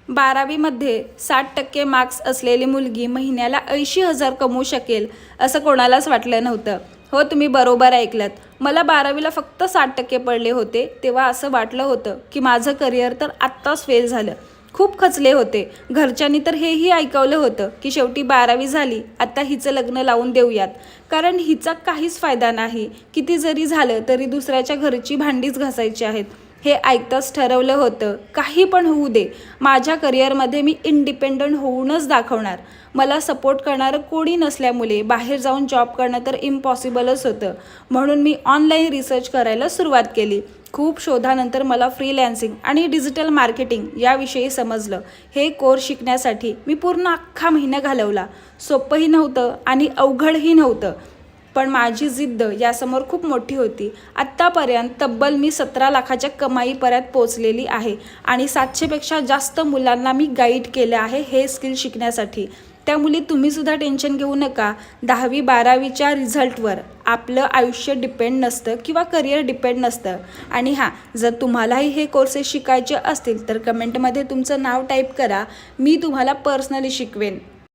12वीमध्ये 60% marks असलेली मुलगी महिन्याला 80,000 कमवू शकेल असं कोणालाच वाटलं नव्हतं. हो, तुम्ही बरोबर ऐकलत. मला 12वीला फक्त 60% पडले होते. तेव्हा असं वाटलं होतं की माझं करिअर तर आत्ताच फेल झालं. खूप खचले होते. घरच्यांनी तर हेही ऐकवलं होतं की शेवटी 12वी झाली, आता हिचं लग्न लावून देऊयात, कारण हिचा काहीच फायदा नाही. किती जरी झालं तरी दुसऱ्याच्या घरची भांडीच घासायची आहेत. हे ऐकताच ठरवलं होतं, काही पण होऊ दे, माझ्या करिअरमध्ये मी इंडिपेंडंट होऊनच दाखवणार. मला सपोर्ट करणारं कोणी नसल्यामुळे बाहेर जाऊन जॉब करणं तर इम्पॉसिबलच होतं. म्हणून मी ऑनलाईन रिसर्च करायला सुरुवात केली. खूप शोधानंतर मला फ्रीलॅन्सिंग आणि डिजिटल मार्केटिंग याविषयी समजलं. हे कोर्स शिकण्यासाठी मी पूर्ण अख्खा महिना घालवला. सोपंही नव्हतं आणि अवघडही नव्हतं, पण माझी जिद्द यासमोर खूप मोठी होती. आत्तापर्यंत तब्बल मी 17 लाखाच्या कमाईपर्यंत पोचलेली आहे आणि 700पेक्षा जास्त मुलांना मी गाईड केलं आहे हे स्किल शिकण्यासाठी. त्यामुळे तुम्हीसुद्धा टेन्शन घेऊ नका. 10वी-12वीच्या रिझल्टवर आपलं आयुष्य डिपेंड नसतं किंवा करिअर डिपेंड नसतं. आणि हां, जर तुम्हालाही हे कोर्सेस शिकायचे असतील तर कमेंटमध्ये तुमचं नाव टाईप करा. मी तुम्हाला पर्सनली शिकवेन.